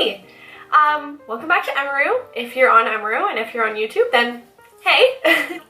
Hey! Welcome back to Emeroo. If you're on Emeroo and if you're on YouTube, then hey!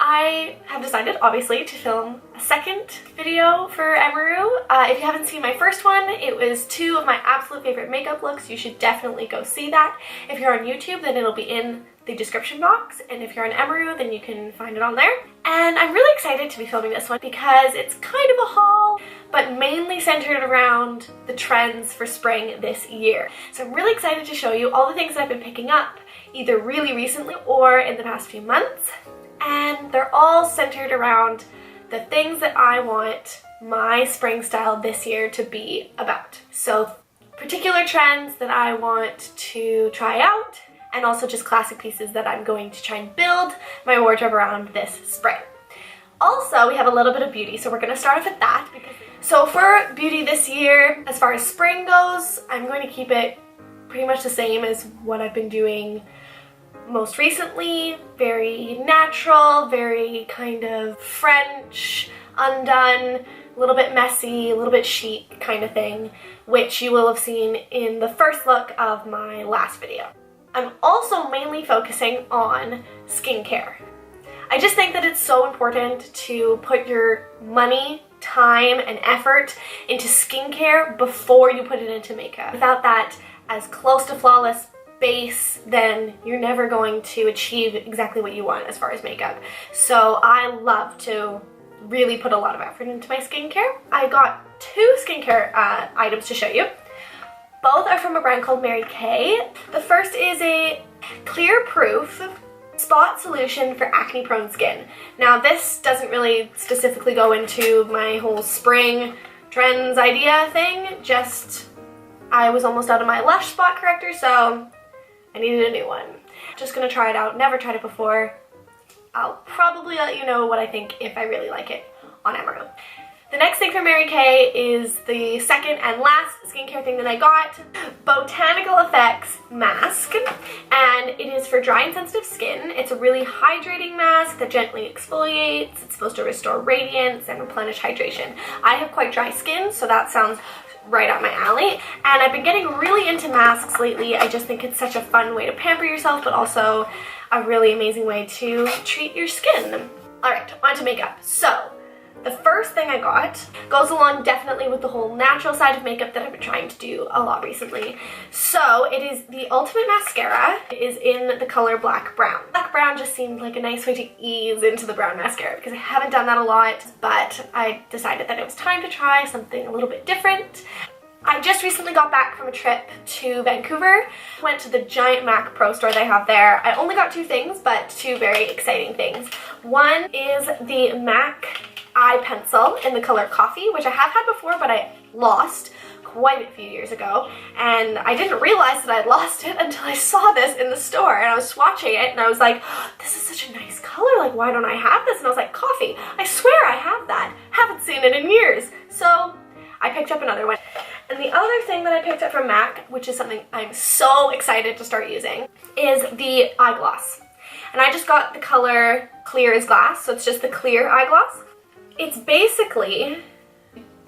I have decided, obviously, to film a second video for Emeroo. If you haven't seen my first one, it was 2 of my absolute favorite makeup looks. You should definitely go see that. If you're on YouTube, then it'll be in the description box, and if you're on Emeroo, then you can find it on there. And I'm really excited to be filming this one because it's kind of a haul, but mainly centered around the trends for spring this year. So I'm really excited to show you all the things that I've been picking up, either really recently or in the past few months. And they're all centered around the things that I want my spring style this year to be about. So particular trends that I want to try out, and also just classic pieces that I'm going to try and build my wardrobe around this spring. Also, we have a little bit of beauty, so we're going to start off with that. So for beauty this year, as far as spring goes, I'm going to keep it pretty much the same as what I've been doing most recently. Very natural, very kind of French, undone, a little bit messy, a little bit chic kind of thing, which you will have seen in the first look of my last video. I'm also mainly focusing on skincare. I just think that it's so important to put your money, time, and effort into skincare before you put it into makeup. Without that as close to flawless base, then you're never going to achieve exactly what you want as far as makeup. So I love to really put a lot of effort into my skincare. I got 2 skincare items to show you. Both are from a brand called Mary Kay. The first is a clear proof spot solution for acne prone skin. Now this doesn't really specifically go into my whole spring trends idea thing, just I was almost out of my Lush spot corrector, so I needed a new one. Just gonna try it out, never tried it before. I'll probably let you know what I think if I really like it on Emeroo. The next thing from Mary Kay is the second and last skincare thing that I got, Botanical Effects Mask, and it is for dry and sensitive skin. It's a really hydrating mask that gently exfoliates. It's supposed to restore radiance and replenish hydration. I have quite dry skin, so that sounds right up my alley, and I've been getting really into masks lately. I just think it's such a fun way to pamper yourself, but also a really amazing way to treat your skin. Alright, on to makeup. So the first thing I got goes along definitely with the whole natural side of makeup that I've been trying to do a lot recently. So it is the Ultimate Mascara. It is in the color Black Brown. Black Brown just seemed like a nice way to ease into the brown mascara because I haven't done that a lot, but I decided that it was time to try something a little bit different. I just recently got back from a trip to Vancouver. Went to the giant MAC Pro store they have there. I only got 2 things, but 2 very exciting things. One is the MAC eye pencil in the color Coffee, which I have had before, but I lost quite a few years ago, and I didn't realize that I'd lost it until I saw this in the store, and I was swatching it and I was like, oh, this is such a nice color, like why don't I have this? And I was like, Coffee, I swear I have that, haven't seen it in years. So I picked up another one. And the other thing that I picked up from MAC, which is something I'm so excited to start using, is the eye gloss. And I just got the color Clear as Glass, so it's just the clear eye gloss. It's basically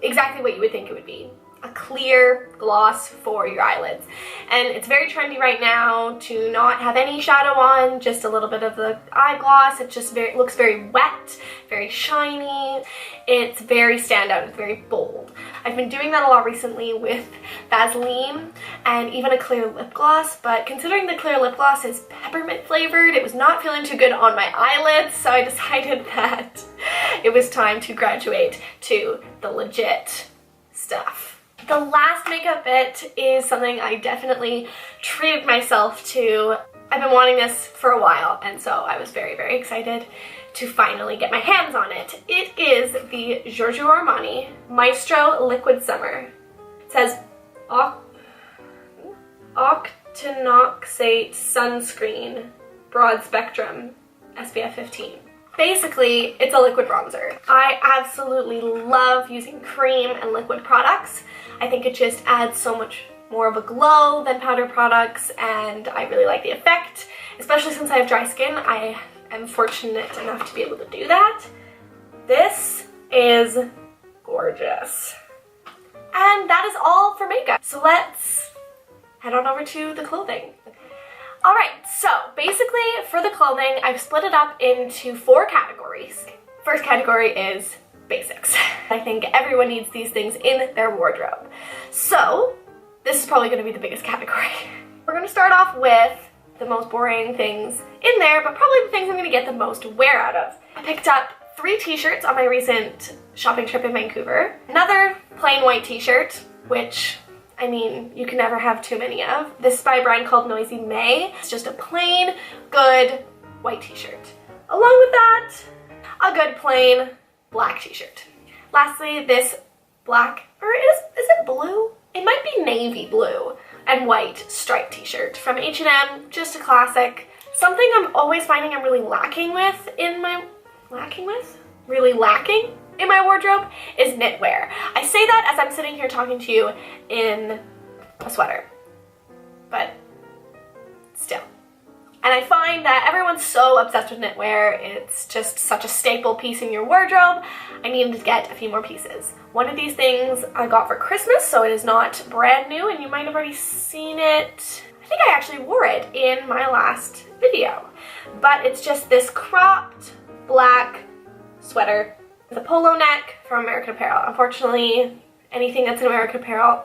exactly what you would think it would be. A clear gloss for your eyelids. And it's very trendy right now to not have any shadow on, just a little bit of the eye gloss. It just looks very wet, very shiny. It's very standout, it's very bold. I've been doing that a lot recently with Vaseline and even a clear lip gloss, but considering the clear lip gloss is peppermint flavored, it was not feeling too good on my eyelids, so I decided that it was time to graduate to the legit stuff. The last makeup bit is something I definitely treated myself to. I've been wanting this for a while, and so I was very, very excited to finally get my hands on it. It is the Giorgio Armani Maestro Liquid Summer. It says octinoxate sunscreen, broad spectrum, SPF 15. Basically, it's a liquid bronzer. I absolutely love using cream and liquid products. I think it just adds so much more of a glow than powder products, and I really like the effect. Especially since I have dry skin, I am fortunate enough to be able to do that. This is gorgeous. And that is all for makeup. So let's head on over to the clothing. Alright, so basically for the clothing, I've split it up into 4 categories. First category is basics. I think everyone needs these things in their wardrobe. So this is probably going to be the biggest category. We're going to start off with the most boring things in there, but probably the things I'm going to get the most wear out of. I picked up 3 t-shirts on my recent shopping trip in Vancouver. Another plain white t-shirt, which, I mean, you can never have too many of. This is by a brand called Noisy May. It's just a plain, good white t-shirt. Along with that, a good plain black t-shirt. Lastly, this black, or is it blue? It might be navy blue and white striped t-shirt from H&M, just a classic. Something I'm always finding I'm really lacking in my wardrobe is knitwear. I say that as I'm sitting here talking to you in a sweater, but still. And I find that everyone's so obsessed with knitwear. It's just such a staple piece in your wardrobe. I needed to get a few more pieces. One of these things I got for Christmas, so it is not brand new, and you might have already seen it. I think I actually wore it in my last video. But it's just this cropped black sweater with a polo neck from American Apparel. Unfortunately, anything that's in American Apparel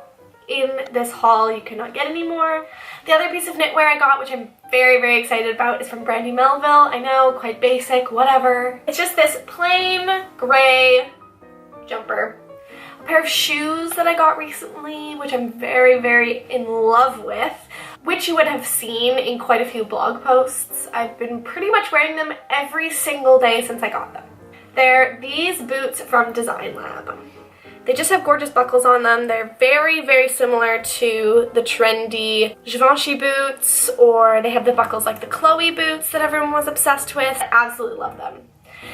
in this haul you cannot get anymore. The other piece of knitwear I got, which I'm very, very excited about, is from Brandy Melville. I know, quite basic, whatever. It's just this plain gray jumper. A pair of shoes that I got recently, which I'm very, very in love with, which you would have seen in quite a few blog posts. I've been pretty much wearing them every single day since I got them. They're these boots from Design Lab. They just have gorgeous buckles on them. They're very, very similar to the trendy Givenchy boots, or they have the buckles like the Chloe boots that everyone was obsessed with. I absolutely love them.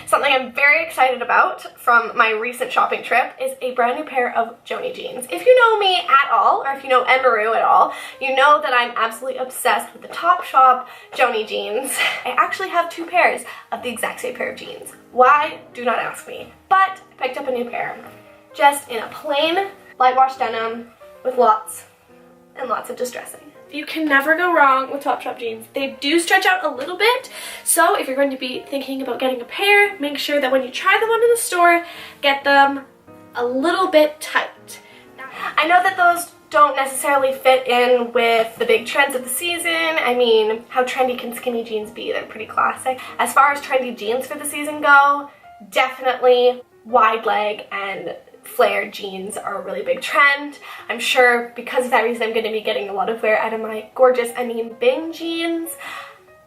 Something I'm very excited about from my recent shopping trip is a brand new pair of Joni jeans. If you know me at all, or if you know emeroo at all, you know that I'm absolutely obsessed with the Topshop Joni jeans. I actually have 2 pairs of the exact same pair of jeans. Why? Do not ask me. But I picked up a new pair. Just in a plain light wash denim with lots and lots of distressing. You can never go wrong with Topshop jeans. They do stretch out a little bit, so if you're going to be thinking about getting a pair, make sure that when you try them on in the store, get them a little bit tight. I know that those don't necessarily fit in with the big trends of the season. I mean, how trendy can skinny jeans be? They're pretty classic. As far as trendy jeans for the season go, definitely wide leg and flared jeans are a really big trend. I'm sure because of that reason I'm going to be getting a lot of wear out of my gorgeous, Bing jeans,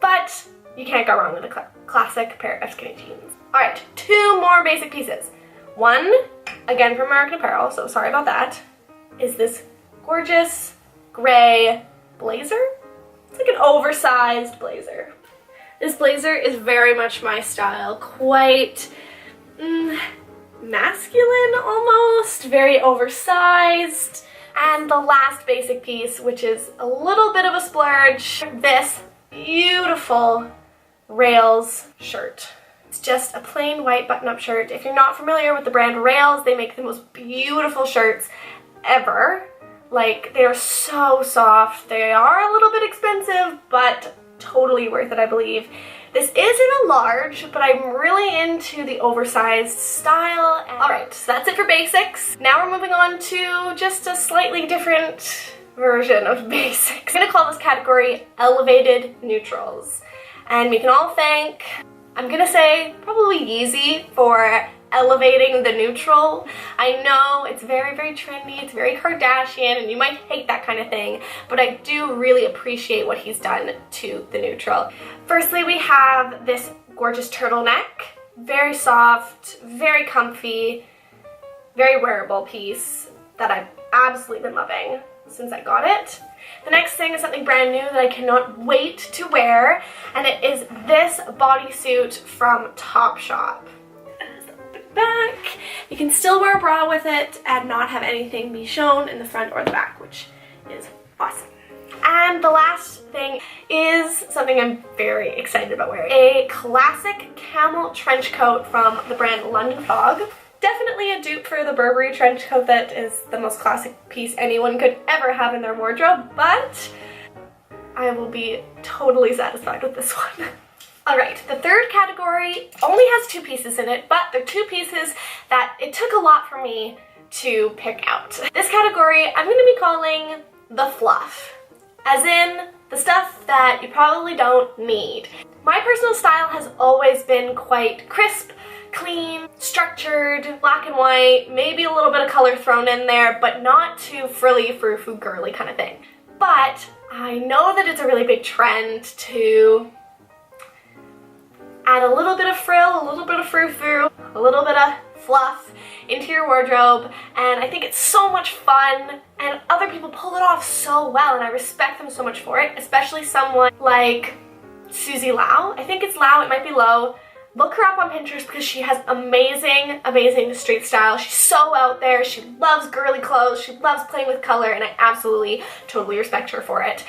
but you can't go wrong with a classic pair of skinny jeans. Alright, 2 more basic pieces. One, again from American Apparel, so sorry about that, is this gorgeous gray blazer. It's like an oversized blazer. This blazer is very much my style, quite masculine almost, very oversized. And the last basic piece, which is a little bit of a splurge, this beautiful Rails shirt. It's just a plain white button-up shirt. If you're not familiar with the brand Rails, they make the most beautiful shirts ever. Like, they are so soft. They are a little bit expensive, but totally worth it, I believe. This is in a large, but I'm really into the oversized style. Alright, so that's it for basics. Now we're moving on to just a slightly different version of basics. I'm gonna call this category Elevated Neutrals. And we can all thank, I'm gonna say, probably Yeezy for elevating the neutral. I know it's very, very trendy, it's very Kardashian, and you might hate that kind of thing, but I do really appreciate what he's done to the neutral. Firstly, we have this gorgeous turtleneck, very soft, very comfy, very wearable piece that I've absolutely been loving since I got it. The next thing is something brand new that I cannot wait to wear, and it is this bodysuit from Topshop. Back. You can still wear a bra with it and not have anything be shown in the front or the back, which is awesome. And the last thing is something I'm very excited about wearing. A classic camel trench coat from the brand London Fog. Definitely a dupe for the Burberry trench coat that is the most classic piece anyone could ever have in their wardrobe, but I will be totally satisfied with this one. Alright, the third category only has 2 pieces in it, but they're 2 pieces that it took a lot for me to pick out. This category I'm going to be calling the fluff, as in the stuff that you probably don't need. My personal style has always been quite crisp, clean, structured, black and white, maybe a little bit of color thrown in there, but not too frilly, frou-frou, girly kind of thing. But I know that it's a really big trend to add a little bit of frill, a little bit of frou-frou, a little bit of fluff into your wardrobe, and I think it's so much fun, and other people pull it off so well, and I respect them so much for it, especially someone like Susie Lau. I think it's Lau, it might be Low. Look her up on Pinterest because she has amazing, amazing street style. She's so out there, she loves girly clothes, she loves playing with color, and I absolutely, totally respect her for it.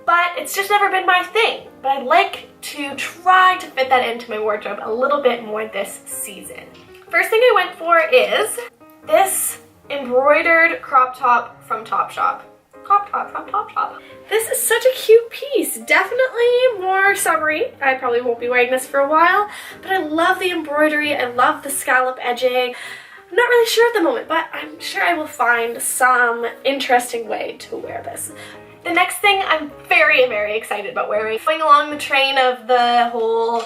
But it's just never been my thing. But I'd like to try to fit that into my wardrobe a little bit more this season. First thing I went for is this embroidered crop top from Topshop. Crop top from Topshop. This is such a cute piece. Definitely more summery. I probably won't be wearing this for a while, but I love the embroidery. I love the scallop edging. I'm not really sure at the moment, but I'm sure I will find some interesting way to wear this. The next thing I'm very, very excited about wearing, going along the train of the whole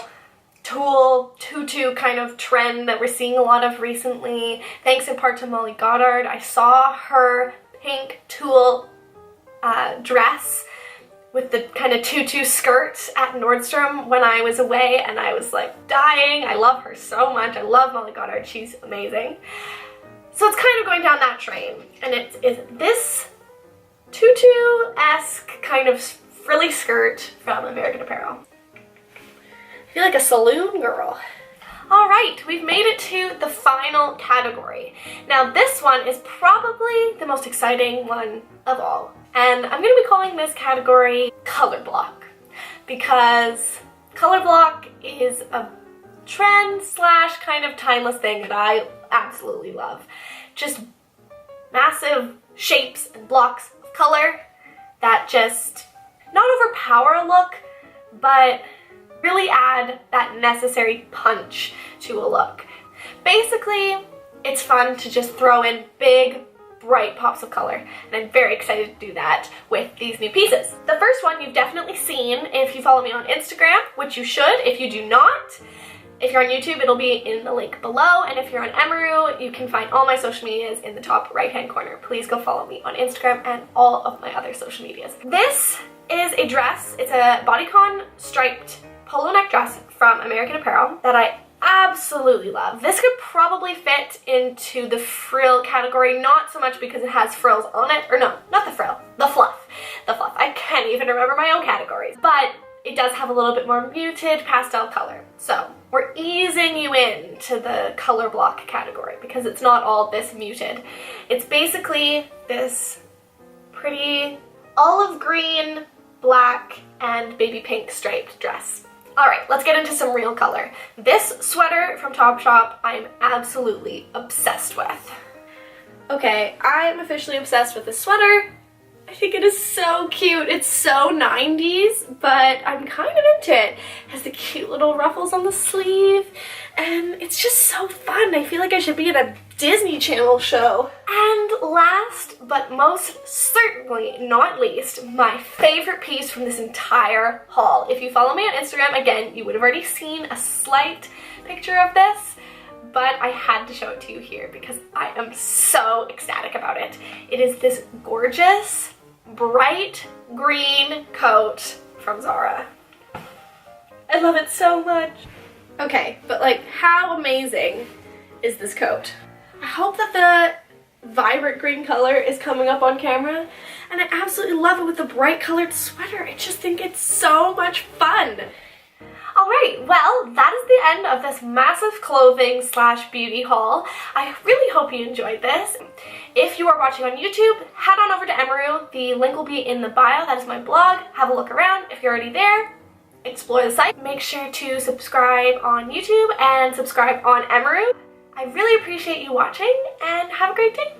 tulle tutu kind of trend that we're seeing a lot of recently, thanks in part to Molly Goddard. I saw her pink tulle dress with the kind of tutu skirt at Nordstrom when I was away, and I was like dying. I love her so much. I love Molly Goddard. She's amazing. So it's kind of going down that train, and it is this tutu-esque kind of frilly skirt from American Apparel. I feel like a saloon girl. Alright, we've made it to the final category. Now this one is probably the most exciting one of all. And I'm going to be calling this category Color Block, because Color Block is a trend slash kind of timeless thing that I absolutely love. Just massive shapes and blocks of color that just not overpower a look, but really add that necessary punch to a look. Basically, it's fun to just throw in big, bright pops of color, and I'm very excited to do that with these new pieces. The first one you've definitely seen if you follow me on Instagram, which you should. If you do not, if you're on YouTube, it'll be in the link below, and if you're on emeroo, you can find all my social medias in the top right-hand corner. Please go follow me on Instagram and all of my other social medias. This is a dress. It's a bodycon striped polo neck dress from American Apparel that I absolutely love. This could probably fit into the frill category, not so much because it has frills on it, or no, not the frill, the fluff. The fluff. I can't even remember my own categories. But it does have a little bit more muted pastel color. So we're easing you into the color block category because it's not all this muted. It's basically this pretty olive green, black, and baby pink striped dress. Alright, let's get into some real color. This sweater from Topshop I'm absolutely obsessed with. Okay, I'm officially obsessed with this sweater. I think it is so cute. It's so 90s, but I'm kind of into it. It has the cute little ruffles on the sleeve, and it's just so fun. I feel like I should be in a Disney Channel show. And last, but most certainly not least, my favorite piece from this entire haul. If you follow me on Instagram, again, you would have already seen a slight picture of this, but I had to show it to you here because I am so ecstatic about it. It is this gorgeous, bright green coat from Zara. I love it so much. Okay, but like, how amazing is this coat? I hope that the vibrant green color is coming up on camera, and I absolutely love it with the bright colored sweater. I just think it's so much fun. Alright, well, that is the end of this massive clothing slash beauty haul. I really hope you enjoyed this. If you are watching on YouTube, head on over to emeroo. The link will be in the bio. That is my blog. Have a look around. If you're already there, explore the site. Make sure to subscribe on YouTube and subscribe on emeroo. I really appreciate you watching and have a great day.